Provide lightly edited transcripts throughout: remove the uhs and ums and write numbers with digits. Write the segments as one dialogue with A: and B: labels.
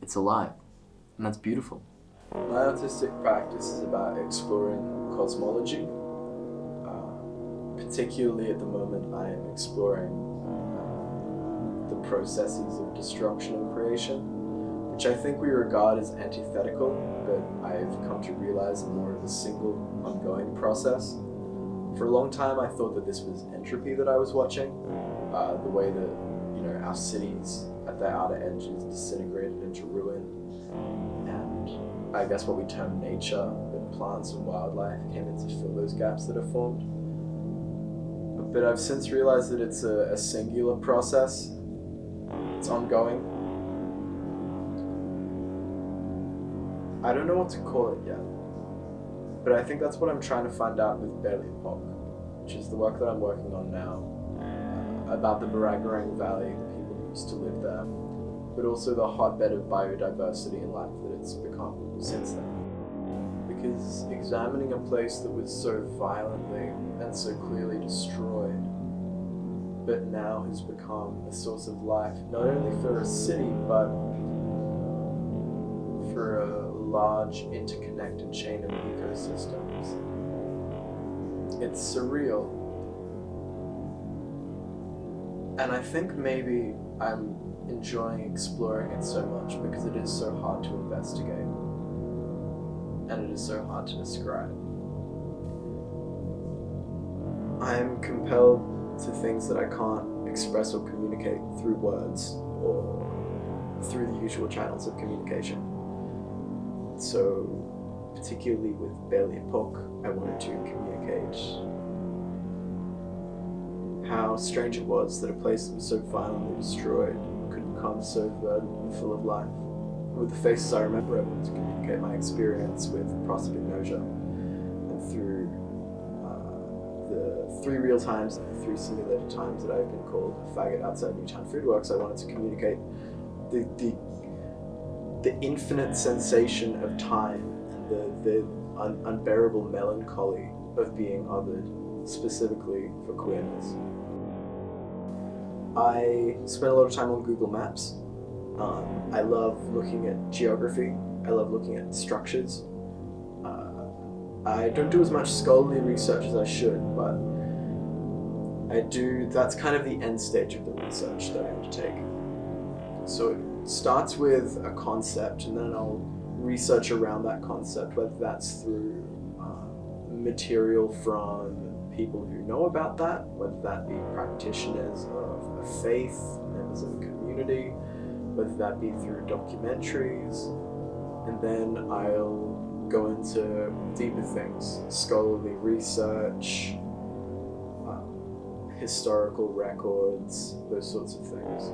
A: it's alive, and that's beautiful.
B: My artistic practice is about exploring cosmology. Particularly at the moment, I am exploring the processes of destruction and creation, which I think we regard as antithetical, but I've come to realize are more of a single, ongoing process. For a long time, I thought that this was entropy that I was watching, the way that our cities at their outer edges disintegrated into ruin, and I guess what we term nature, but plants and wildlife came in to fill those gaps that are formed. But I've since realized that it's a singular process. It's ongoing. I don't know what to call it yet, but I think that's what I'm trying to find out with Belle Epoque, which is the work that I'm working on now, about the Baragarang Valley, the people who used to live there, but also the hotbed of biodiversity and life that it's become since then. Because examining a place that was so violently and so clearly destroyed, but now has become a source of life, not only for a city, but for a large interconnected chain of ecosystems. It's surreal. And I think maybe I'm enjoying exploring it so much because it is so hard to investigate. And it is so hard to describe. I am compelled to things that I can't express or communicate through words or through the usual channels of communication. So, particularly with Belle Epoque, I wanted to communicate how strange it was that a place that was so violently destroyed could become so verdant and full of life. With the faces I remember, I wanted to communicate my experience with prosopagnosia, and through the 3 real times and the 3 simulated times that I've been called a faggot outside Newtown Foodworks, I wanted to communicate the infinite sensation of time and the unbearable melancholy of being othered, specifically for queerness. I spent a lot of time on Google Maps. I love looking at geography. I love looking at structures. I don't do as much scholarly research as I should, but I do. That's kind of the end stage of the research that I undertake. So it starts with a concept, and then I'll research around that concept, whether that's through material from people who know about that, whether that be practitioners of faith, members of a community, whether that be through documentaries, and then I'll go into deeper things, scholarly research, historical records, those sorts of things.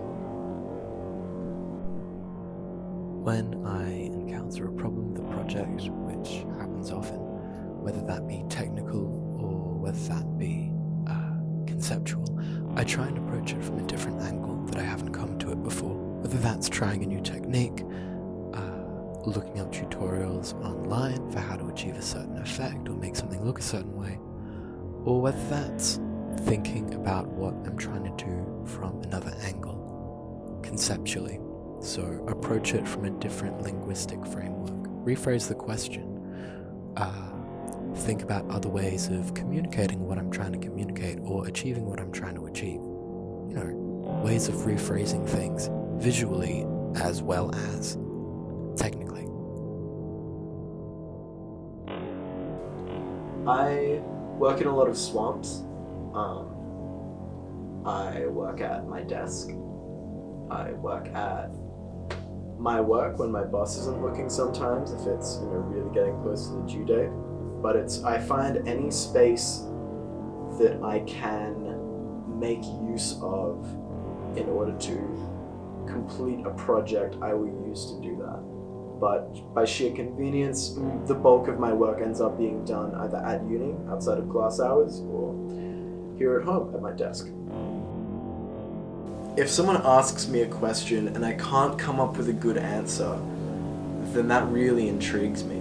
C: When I encounter a problem with a project, which happens often, whether that be technical or whether that be conceptual, I try and approach it from a different angle that I haven't come to it before. Whether that's trying a new technique, looking up tutorials online for how to achieve a certain effect or make something look a certain way, or whether that's thinking about what I'm trying to do from another angle, conceptually. So approach it from a different linguistic framework. Rephrase the question. Think about other ways of communicating what I'm trying to communicate or achieving what I'm trying to achieve. Ways of rephrasing things visually as well as technically.
B: I work in a lot of swamps. I work at my desk. I work at my work when my boss isn't looking sometimes, if it's really getting close to the due date. But I find any space that I can make use of in order to complete a project, I will use to do that. But by sheer convenience, the bulk of my work ends up being done either at uni, outside of class hours, or here at home at my desk. If someone asks me a question and I can't come up with a good answer, then that really intrigues me.